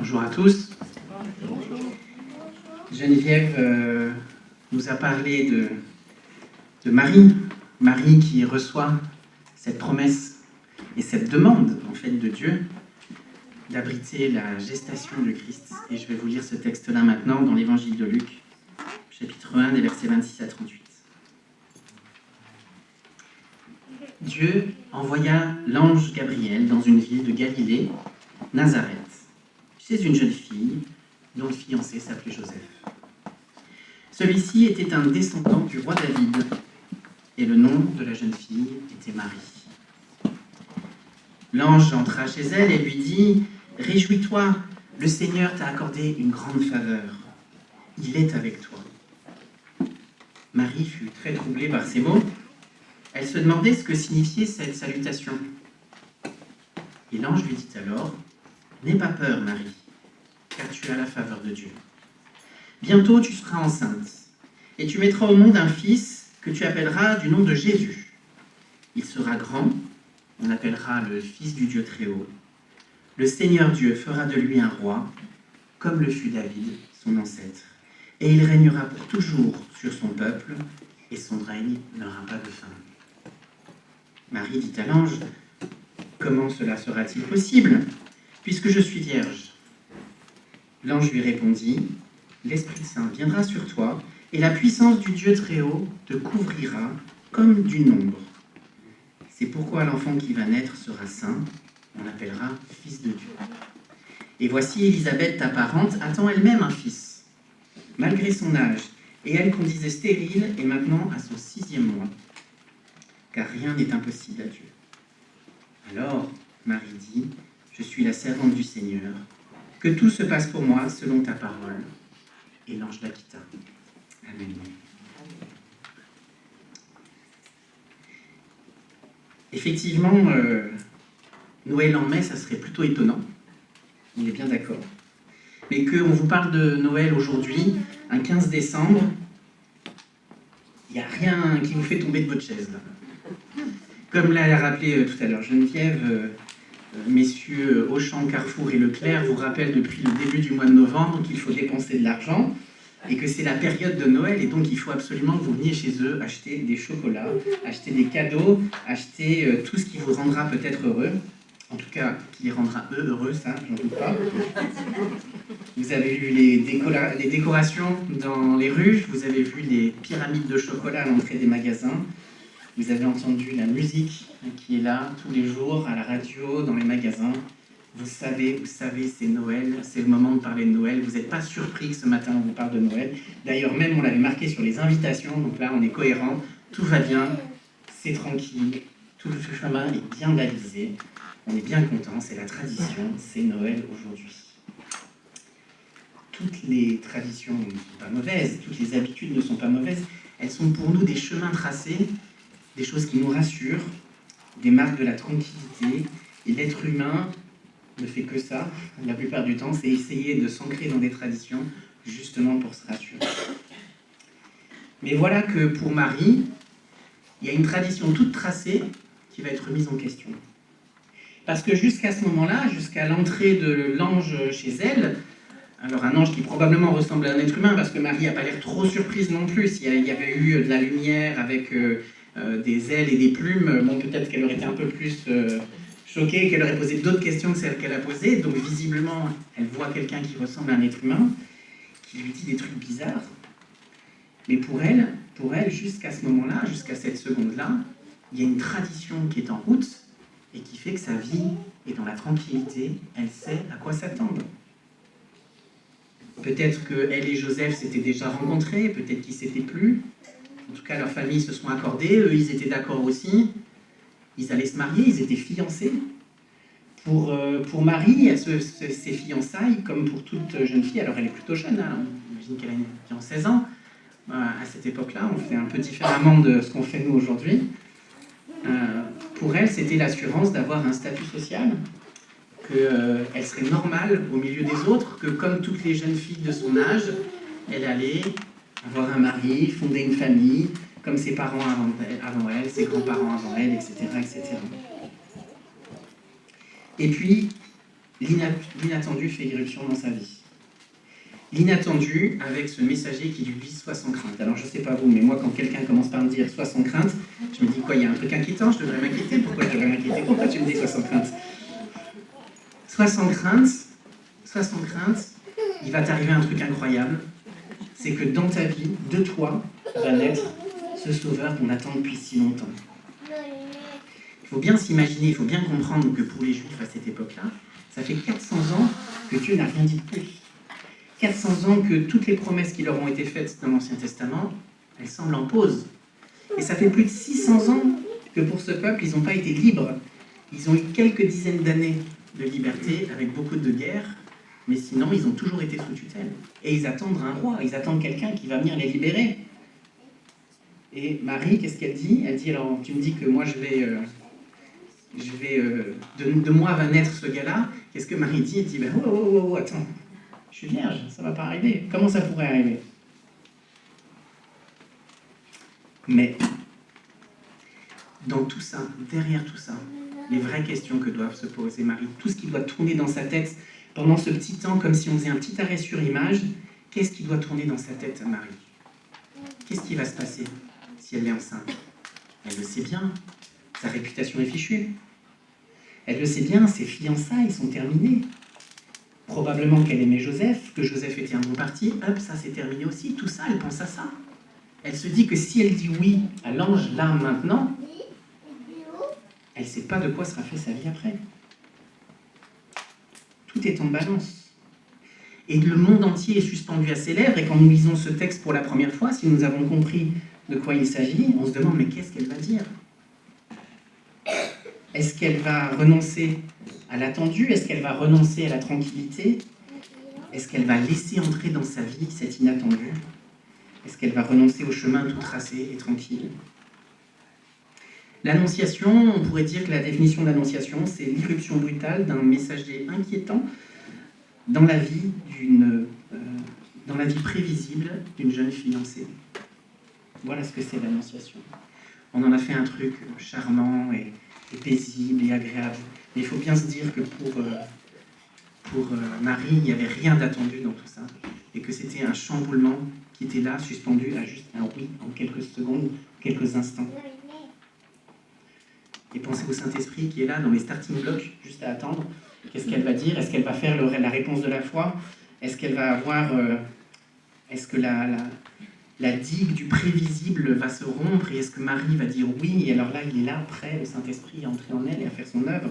Bonjour à tous. Geneviève nous a parlé de Marie. Marie qui reçoit cette promesse et cette demande en fait de Dieu d'abriter la gestation du Christ. Et je vais vous lire ce texte-là maintenant dans l'évangile de Luc, chapitre 1, des versets 26 à 38. Dieu envoya l'ange Gabriel dans une ville de Galilée, Nazareth, chez une jeune fille dont le fiancé s'appelait Joseph. Celui-ci était un descendant du roi David, et le nom de la jeune fille était Marie. L'ange entra chez elle et lui dit « Réjouis-toi, le Seigneur t'a accordé une grande faveur. Il est avec toi. » Marie fut très troublée par ces mots. Elle se demandait ce que signifiait cette salutation. Et l'ange lui dit alors « N'aie pas peur, Marie, car tu as la faveur de Dieu. Bientôt tu seras enceinte, et tu mettras au monde un fils que tu appelleras du nom de Jésus. Il sera grand, on l'appellera le Fils du Dieu Très-Haut. Le Seigneur Dieu fera de lui un roi, comme le fut David, son ancêtre, et il régnera pour toujours sur son peuple, et son règne n'aura pas de fin. » Marie dit à l'ange « Comment cela sera-t-il possible, puisque je suis vierge ?» L'ange lui répondit « L'Esprit Saint viendra sur toi, et la puissance du Dieu Très-Haut te couvrira comme d'une ombre. C'est pourquoi l'enfant qui va naître sera saint, on l'appellera Fils de Dieu. Et voici Élisabeth, ta parente, attend elle-même un fils, malgré son âge, et elle qu'on disait stérile est maintenant à son 6e mois, car rien n'est impossible à Dieu. Alors Marie dit, je suis la servante du Seigneur, que tout se passe pour moi selon ta parole. Et l'ange la quitta. Amen. Effectivement, Noël en mai, ça serait plutôt étonnant. On est bien d'accord. Mais qu'on vous parle de Noël aujourd'hui, un 15 décembre, il n'y a rien qui vous fait tomber de votre chaise, là. Comme l'a rappelé tout à l'heure Geneviève, messieurs Auchan, Carrefour et Leclerc vous rappellent depuis le début du mois de novembre qu'il faut dépenser de l'argent et que c'est la période de Noël et donc il faut absolument que vous veniez chez eux acheter des chocolats, acheter des cadeaux, acheter tout ce qui vous rendra peut-être heureux. En tout cas, qui les rendra eux heureux, ça, j'en doute pas. Vous avez vu les décorations dans les rues, vous avez vu les pyramides de chocolat à l'entrée des magasins. Vous avez entendu la musique qui est là tous les jours, à la radio, dans les magasins. Vous savez, c'est Noël, c'est le moment de parler de Noël. Vous n'êtes pas surpris que ce matin on vous parle de Noël. D'ailleurs, même on l'avait marqué sur les invitations, donc là on est cohérent, tout va bien, c'est tranquille, tout le chemin est bien balisé. On est bien content, c'est la tradition, c'est Noël aujourd'hui. Toutes les traditions ne sont pas mauvaises, toutes les habitudes ne sont pas mauvaises. Elles sont pour nous des chemins tracés, des choses qui nous rassurent, des marques de la tranquillité. Et l'être humain ne fait que ça, la plupart du temps, c'est essayer de s'ancrer dans des traditions, justement pour se rassurer. Mais voilà que pour Marie, il y a une tradition toute tracée qui va être mise en question. Parce que jusqu'à ce moment-là, jusqu'à l'entrée de l'ange chez elle, alors un ange qui probablement ressemble à un être humain, parce que Marie n'a pas l'air trop surprise non plus, il y avait eu de la lumière avec des ailes et des plumes, bon, peut-être qu'elle aurait été un peu plus choquée, qu'elle aurait posé d'autres questions que celles qu'elle a posées, donc visiblement, elle voit quelqu'un qui ressemble à un être humain, qui lui dit des trucs bizarres. Mais pour elle, jusqu'à ce moment-là, jusqu'à cette seconde-là, il y a une tradition qui est en route, et qui fait que sa vie est dans la tranquillité, elle sait à quoi s'attendre. Peut-être qu'elle et Joseph s'étaient déjà rencontrés, peut-être qu'ils ne s'étaient plus. En tout cas, leurs familles se sont accordées, eux, ils étaient d'accord aussi. Ils allaient se marier, ils étaient fiancés. Pour Marie, ses fiançailles, comme pour toute jeune fille, alors elle est plutôt jeune, hein, on imagine qu'elle a environ 16 ans. À cette époque-là, on fait un peu différemment de ce qu'on fait nous aujourd'hui. Pour elle, c'était l'assurance d'avoir un statut social, qu'elle serait normale au milieu des autres, que comme toutes les jeunes filles de son âge, elle allait avoir un mari, fonder une famille, comme ses parents avant elle, ses grands-parents avant elle, etc., etc. Et puis, L'inattendu fait irruption dans sa vie. L'inattendu avec ce messager qui lui dit « sois sans crainte ». Alors je ne sais pas vous, mais moi quand quelqu'un commence par me dire « sois sans crainte », je me dis quoi, il y a un truc inquiétant, je devrais m'inquiéter, pourquoi je devrais m'inquiéter? Pourquoi tu me dis « sois sans crainte » ? Sois sans crainte, il va t'arriver un truc incroyable, c'est que dans ta vie, de toi, va naître ce sauveur qu'on attend depuis si longtemps. Il faut bien s'imaginer, il faut bien comprendre que pour les Juifs à cette époque-là, ça fait 400 ans que Dieu n'a rien dit de plus. 400 ans que toutes les promesses qui leur ont été faites dans l'Ancien Testament, elles semblent en pause. Et ça fait plus de 600 ans que pour ce peuple, ils n'ont pas été libres. Ils ont eu quelques dizaines d'années de liberté avec beaucoup de guerres, mais sinon, ils ont toujours été sous tutelle. Et ils attendent un roi, ils attendent quelqu'un qui va venir les libérer. Et Marie, qu'est-ce qu'elle dit? Elle dit, alors, tu me dis que moi, de moi va naître ce gars-là. Qu'est-ce que Marie dit? Elle dit, ben, oh, attends, je suis vierge, ça va pas arriver. Comment ça pourrait arriver? Mais, dans tout ça, derrière tout ça, les vraies questions que doivent se poser Marie, tout ce qui doit tourner dans sa tête pendant ce petit temps, comme si on faisait un petit arrêt sur image, qu'est-ce qui doit tourner dans sa tête à Marie? Qu'est-ce qui va se passer si elle est enceinte? Elle le sait bien, sa réputation est fichue. Elle le sait bien, ses fiançailles sont terminées. Probablement qu'elle aimait Joseph, que Joseph était un bon parti, hop, ça c'est terminé aussi. Tout ça, elle pense à ça. Elle se dit que si elle dit oui à l'ange là, maintenant, elle ne sait pas de quoi sera fait sa vie après. Tout est en balance. Et le monde entier est suspendu à ses lèvres, et quand nous lisons ce texte pour la première fois, si nous avons compris de quoi il s'agit, on se demande, mais qu'est-ce qu'elle va dire? Est-ce qu'elle va renoncer à l'attendu? Est-ce qu'elle va renoncer à la tranquillité? Est-ce qu'elle va laisser entrer dans sa vie cet inattendu? Est-ce qu'elle va renoncer au chemin tout tracé et tranquille? L'annonciation, on pourrait dire que la définition de l'annonciation, c'est l'irruption brutale d'un messager inquiétant dans la vie prévisible d'une jeune fiancée. Voilà ce que c'est l'annonciation. On en a fait un truc charmant et paisible et agréable. Mais il faut bien se dire que pour Marie, il n'y avait rien d'attendu dans tout ça. Et que c'était un chamboulement qui était là, suspendu à juste un oui en quelques secondes, quelques instants. Et pensez au Saint-Esprit qui est là dans les starting blocks, juste à attendre. Qu'est-ce qu'elle va dire? Est-ce qu'elle va faire la réponse de la foi? Est-ce qu'elle va avoir... est-ce que la digue du prévisible va se rompre? Et est-ce que Marie va dire oui? Et alors là, il est là, prêt, le Saint-Esprit, à entrer en elle et à faire son œuvre.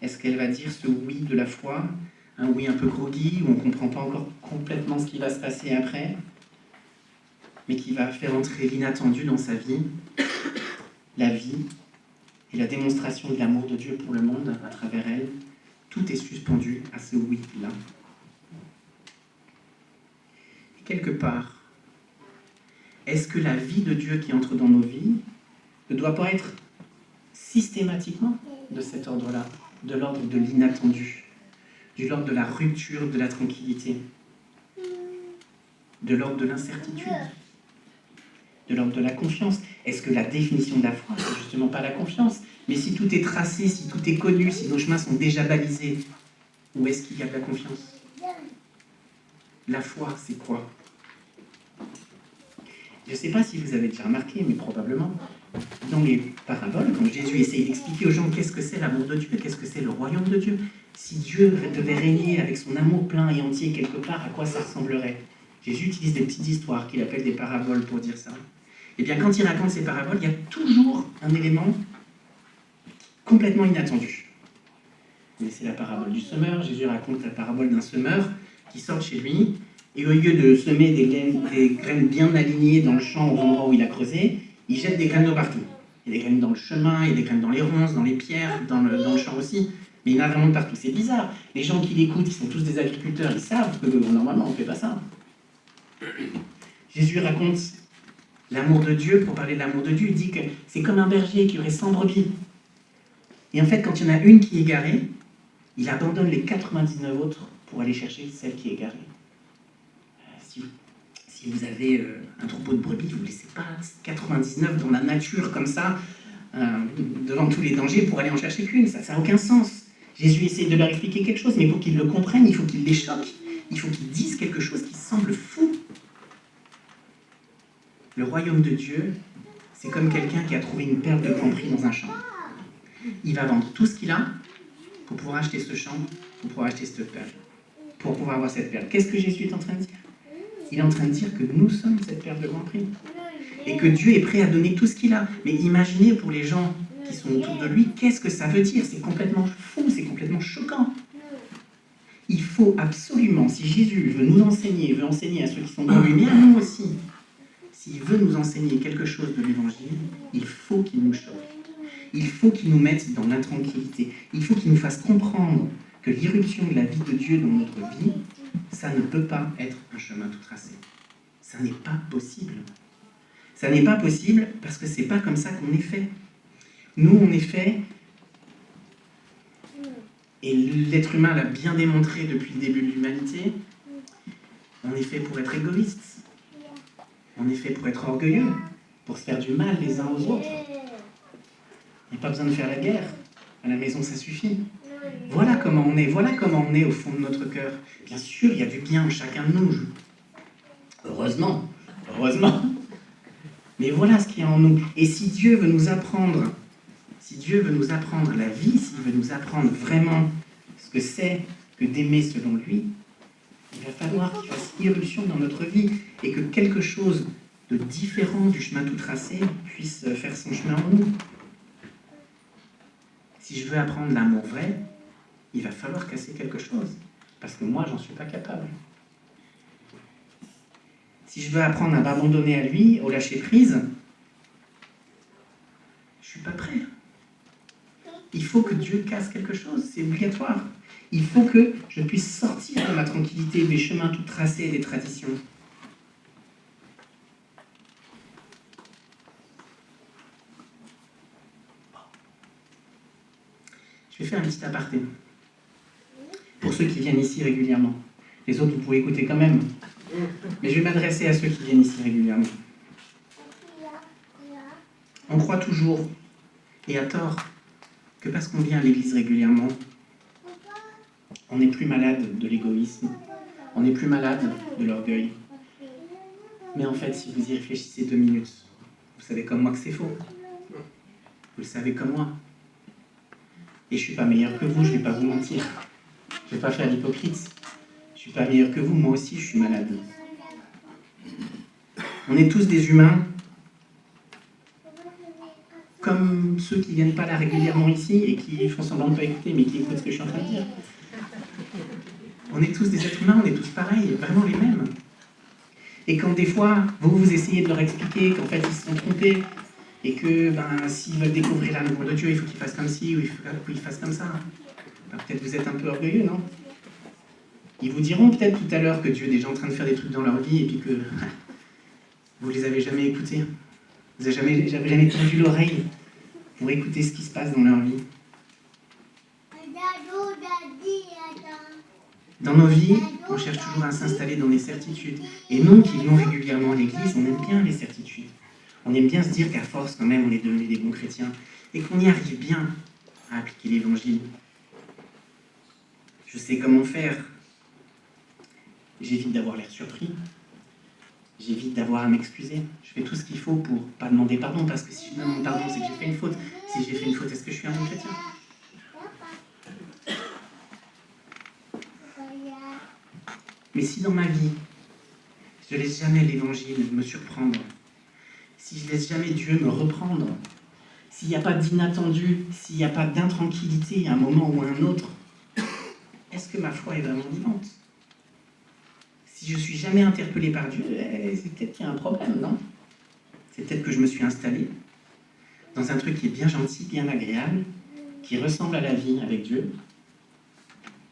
Est-ce qu'elle va dire ce oui de la foi? Un oui un peu groggy, où on ne comprend pas encore complètement ce qui va se passer après, mais qui va faire entrer l'inattendu dans sa vie, la vie, et la démonstration de l'amour de Dieu pour le monde à travers elle. Tout est suspendu à ce oui-là. Et quelque part, est-ce que la vie de Dieu qui entre dans nos vies ne doit pas être systématiquement de cet ordre-là, de l'ordre de l'inattendu, de l'ordre de la rupture de la tranquillité, de l'ordre de l'incertitude, de l'ordre de la confiance? Est-ce que la définition de la foi, c'est justement pas la confiance? Mais si tout est tracé, si tout est connu, si nos chemins sont déjà balisés, où est-ce qu'il y a de la confiance? La foi, c'est quoi? Je ne sais pas si vous avez déjà remarqué, mais probablement, dans les paraboles, quand Jésus essaye d'expliquer aux gens qu'est-ce que c'est l'amour de Dieu, qu'est-ce que c'est le royaume de Dieu, si Dieu devait régner avec son amour plein et entier quelque part, à quoi ça ressemblerait? Jésus utilise des petites histoires qu'il appelle des paraboles pour dire ça. Eh bien, quand il raconte ces paraboles, il y a toujours un élément complètement inattendu. C'est la parabole du semeur. Jésus raconte la parabole d'un semeur qui sort de chez lui, et au lieu de semer des graines bien alignées dans le champ au endroit où il a creusé, il jette des graines de partout. Il y a des graines dans le chemin, il y a des graines dans les ronces, dans les pierres, dans le champ aussi, mais il y en a vraiment de partout. C'est bizarre. Les gens qui l'écoutent, ils sont tous des agriculteurs, ils savent que normalement on ne fait pas ça. Jésus raconte l'amour de Dieu. Pour parler de l'amour de Dieu, il dit que c'est comme un berger qui aurait 100 brebis. Et en fait, quand il y en a une qui est égarée, il abandonne les 99 autres pour aller chercher celle qui est égarée. Si vous avez un troupeau de brebis, vous ne laissez pas 99 dans la nature comme ça, devant tous les dangers, pour aller en chercher qu'une. Ça n'a aucun sens. Jésus essaie de leur expliquer quelque chose, mais pour qu'ils le comprennent, il faut qu'il les choque. Il faut qu'ils disent quelque chose qui semble fou. Le royaume de Dieu, c'est comme quelqu'un qui a trouvé une perle de grand prix dans un champ. Il va vendre tout ce qu'il a pour pouvoir acheter ce champ, pour pouvoir acheter cette perle, pour pouvoir avoir cette perle. Qu'est-ce que Jésus est en train de dire? Il est en train de dire que nous sommes cette perle de grand prix. Et que Dieu est prêt à donner tout ce qu'il a. Mais imaginez pour les gens qui sont autour de lui, qu'est-ce que ça veut dire? C'est complètement fou, c'est complètement choquant. Il faut absolument, si Jésus veut nous enseigner, veut enseigner à ceux qui sont dans lui, mais à nous aussi, s'il veut nous enseigner quelque chose de l'Évangile, il faut qu'il nous choque. Il faut qu'il nous mette dans l'intranquillité. Il faut qu'il nous fasse comprendre que l'irruption de la vie de Dieu dans notre vie, ça ne peut pas être un chemin tout tracé. Ça n'est pas possible. Ça n'est pas possible parce que c'est pas comme ça qu'on est fait. Nous, on est fait, et l'être humain l'a bien démontré depuis le début de l'humanité, on est fait pour être égoïste. On est fait pour être orgueilleux, pour se faire du mal les uns aux autres. Il n'y a pas besoin de faire la guerre. À la maison, ça suffit. Voilà comment on est au fond de notre cœur. Bien sûr, il y a du bien en chacun de nous. Heureusement. Mais voilà ce qu'il y a en nous. Et si Dieu veut nous apprendre la vie, s'il veut nous apprendre vraiment ce que c'est que d'aimer selon lui, il va falloir qu'il fasse irruption dans notre vie et que quelque chose de différent du chemin tout tracé puisse faire son chemin en nous. Si je veux apprendre l'amour vrai, il va falloir casser quelque chose, parce que moi, j'en suis pas capable. Si je veux apprendre à m'abandonner à lui, au lâcher-prise, je suis pas prêt. Il faut que Dieu casse quelque chose, c'est obligatoire. Il faut que je puisse sortir de ma tranquillité, des chemins tout tracés et des traditions. Je vais faire un petit aparté. Pour ceux qui viennent ici régulièrement. Les autres, vous pouvez écouter quand même. Mais je vais m'adresser à ceux qui viennent ici régulièrement. On croit toujours, et à tort, que parce qu'on vient à l'église régulièrement, on n'est plus malade de l'égoïsme, on n'est plus malade de l'orgueil. Mais en fait, si vous y réfléchissez 2 minutes, vous savez comme moi que c'est faux. Vous le savez comme moi. Et je ne suis pas meilleur que vous, je ne vais pas vous mentir. Je ne vais pas faire l'hypocrite. Je ne suis pas meilleur que vous, moi aussi je suis malade. On est tous des humains, comme ceux qui ne viennent pas là régulièrement ici et qui font semblant de ne pas écouter, mais qui écoutent ce que je suis en train de dire. On est tous des êtres humains, on est tous pareils, vraiment les mêmes. Et quand des fois, vous essayez de leur expliquer qu'en fait ils se sont trompés, et que s'ils veulent découvrir l'amour de Dieu, il faut qu'ils fassent comme ci, ou il faut qu'ils fassent comme ça. Peut-être vous êtes un peu orgueilleux, non? Ils vous diront peut-être tout à l'heure que Dieu est déjà en train de faire des trucs dans leur vie, et puis que vous les avez jamais écoutés. Vous n'avez jamais tendu l'oreille pour écouter ce qui se passe dans leur vie. Dans nos vies, on cherche toujours à s'installer dans les certitudes. Et nous qui venons régulièrement à l'église, on aime bien les certitudes. On aime bien se dire qu'à force, quand même, on est devenus des bons chrétiens et qu'on y arrive bien à appliquer l'évangile. Je sais comment faire. J'évite d'avoir l'air surpris. J'évite d'avoir à m'excuser. Je fais tout ce qu'il faut pour pas demander pardon, parce que si je demande pardon, c'est que j'ai fait une faute. Si j'ai fait une faute, est-ce que je suis un bon chrétien? Mais si dans ma vie, je ne laisse jamais l'évangile me surprendre, si je ne laisse jamais Dieu me reprendre, s'il n'y a pas d'inattendu, s'il n'y a pas d'intranquillité à un moment ou à un autre, est-ce que ma foi est vraiment vivante? Si je ne suis jamais interpellé par Dieu, c'est peut-être qu'il y a un problème, non? C'est peut-être que je me suis installé dans un truc qui est bien gentil, bien agréable, qui ressemble à la vie avec Dieu,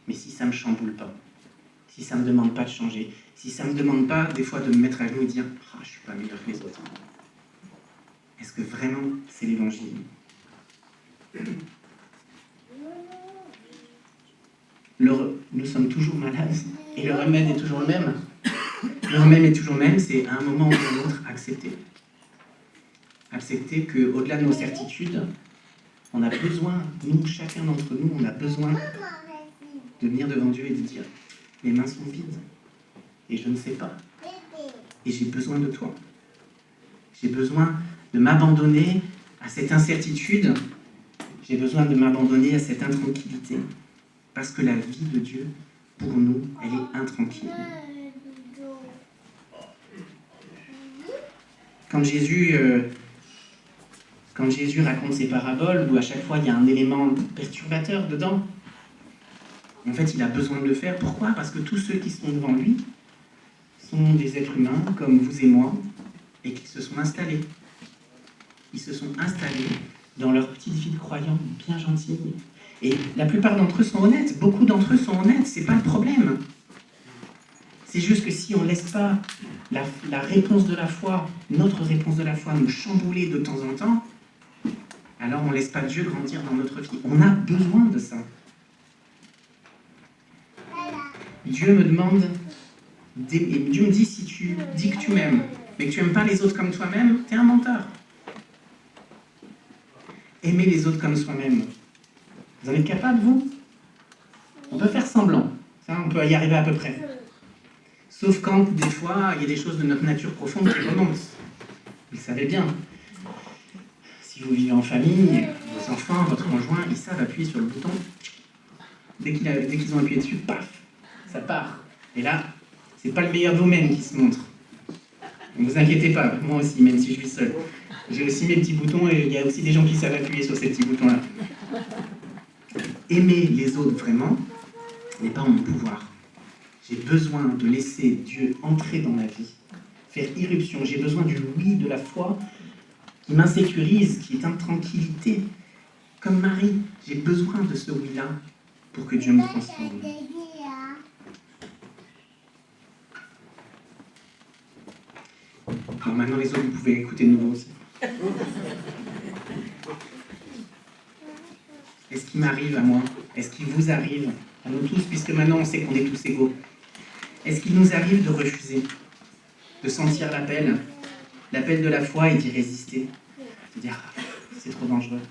mais si ça ne me chamboule pas, si ça ne me demande pas de changer, si ça ne me demande pas des fois de me mettre à genoux et dire « Ah, je ne suis pas meilleur que les autres », est-ce que vraiment c'est l'évangile? Nous sommes toujours malades et le remède est toujours le même. Le remède est toujours le même, c'est à un moment ou à un autre accepter. Accepter qu'au-delà de nos certitudes, On a besoin, nous, chacun d'entre nous, on a besoin de venir devant Dieu et de dire, mes mains sont vides, et je ne sais pas, et j'ai besoin de toi. J'ai besoin de m'abandonner à cette incertitude, j'ai besoin de m'abandonner à cette intranquillité, parce que la vie de Dieu, pour nous, elle est intranquille. Quand Jésus raconte ses paraboles, où à chaque fois il y a un élément perturbateur dedans, en fait, il a besoin de le faire. Pourquoi ? Parce que tous ceux qui sont devant lui sont des êtres humains, comme vous et moi, et qui se sont installés. Ils se sont installés dans leur petite vie de croyants bien gentille. Et la plupart d'entre eux sont honnêtes. Beaucoup d'entre eux sont honnêtes, c'est pas le problème. C'est juste que si on ne laisse pas la réponse de la foi, notre réponse de la foi, nous chambouler de temps en temps, alors on ne laisse pas Dieu grandir dans notre vie. On a besoin de ça. Dieu me demande, et Dieu me dit, si tu dis que tu m'aimes, mais que tu n'aimes pas les autres comme toi-même, tu es un menteur. Aimer les autres comme soi-même. Vous en êtes capable, vous ? On peut faire semblant. Ça, on peut y arriver à peu près. Sauf quand, des fois, il y a des choses de notre nature profonde qui remontent. Vous le savez bien. Si vous vivez en famille, vos enfants, votre conjoint, ils savent appuyer sur le bouton. Dès qu'ils ont appuyé dessus, paf, ça part. Et là, c'est pas le meilleur de vous-même qui se montre. Ne vous inquiétez pas, moi aussi, même si je suis seul. J'ai aussi mes petits boutons et il y a aussi des gens qui savent appuyer sur ces petits boutons-là. Aimer les autres vraiment n'est pas en mon pouvoir. J'ai besoin de laisser Dieu entrer dans ma vie, faire irruption. J'ai besoin du oui de la foi qui m'insécurise, qui est en tranquillité. Comme Marie, j'ai besoin de ce oui-là pour que Dieu me transforme. Alors maintenant, les autres, vous pouvez écouter de nouveau aussi. Est-ce qu'il m'arrive à moi ? Est-ce qu'il vous arrive à nous tous, puisque maintenant on sait qu'on est tous égaux ? Est-ce qu'il nous arrive de refuser, de sentir l'appel de la foi et d'y résister ? De dire, ah, c'est trop dangereux,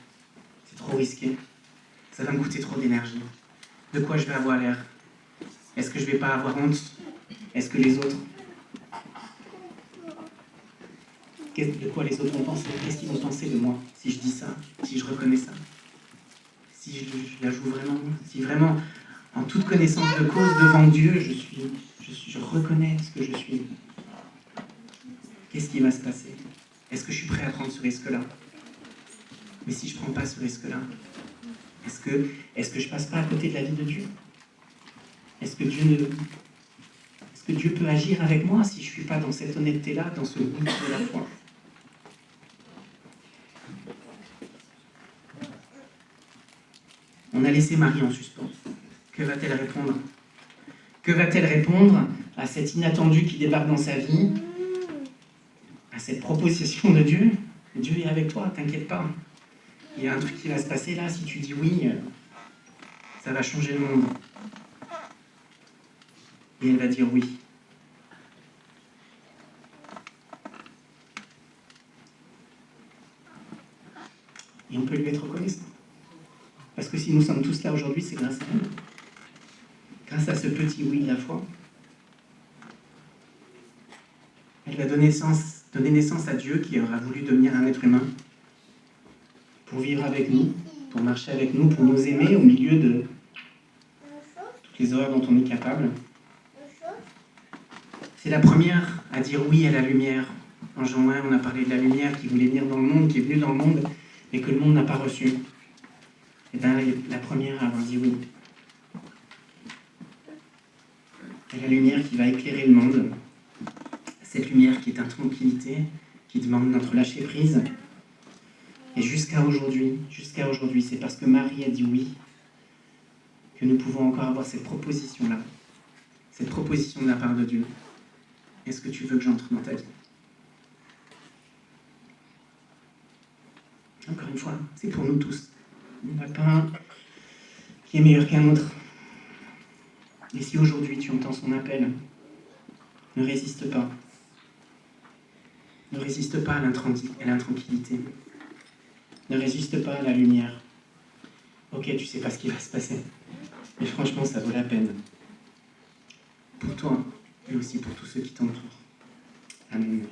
c'est trop risqué, ça va me coûter trop d'énergie. De quoi je vais avoir l'air ? Est-ce que je ne vais pas avoir honte ? Est-ce que les autres... De quoi les autres vont penser ? Qu'est-ce qu'ils vont penser de moi si je dis ça, si je reconnais ça ? Si je la joue vraiment, si vraiment, en toute connaissance de cause devant Dieu, je reconnais ce que je suis. Qu'est-ce qui va se passer ? Est-ce que je suis prêt à prendre ce risque-là ? Mais si je ne prends pas ce risque-là, est-ce que je passe pas à côté de la vie de Dieu ? Est-ce que Dieu peut agir avec moi si je ne suis pas dans cette honnêteté-là, dans ce goût de la foi ? On a laissé Marie en suspens. Que va-t-elle répondre ? Que va-t-elle répondre à cet inattendu qui débarque dans sa vie, à cette proposition de Dieu ? Dieu est avec toi, t'inquiète pas. Il y a un truc qui va se passer là, si tu dis oui, ça va changer le monde. Et elle va dire oui. Et on peut lui être reconnaissant. Parce que si nous sommes tous là aujourd'hui, c'est grâce à elle. Grâce à ce petit oui de la foi. Elle va donner naissance à Dieu qui aura voulu devenir un être humain pour vivre avec nous, pour marcher avec nous, pour nous aimer au milieu de toutes les horreurs dont on est capable. C'est la première à dire oui à la lumière. En Jean 1, on a parlé de la lumière qui voulait venir dans le monde, qui est venue dans le monde, mais que le monde n'a pas reçu. Et bien, la première à avoir dit oui. Et la lumière qui va éclairer le monde. Cette lumière qui est en tranquillité, qui demande notre lâcher-prise. Et jusqu'à aujourd'hui, c'est parce que Marie a dit oui que nous pouvons encore avoir cette proposition-là. Cette proposition de la part de Dieu. Est-ce que tu veux que j'entre dans ta vie ? Encore une fois, c'est pour nous tous. Il n'y en a pas un qui est meilleur qu'un autre. Et si aujourd'hui tu entends son appel, ne résiste pas. Ne résiste pas à l'intranquillité. Ne résiste pas à la lumière. Ok, tu sais pas ce qui va se passer. Mais franchement, ça vaut la peine. Pour toi, et aussi pour tous ceux qui t'entourent. Amen.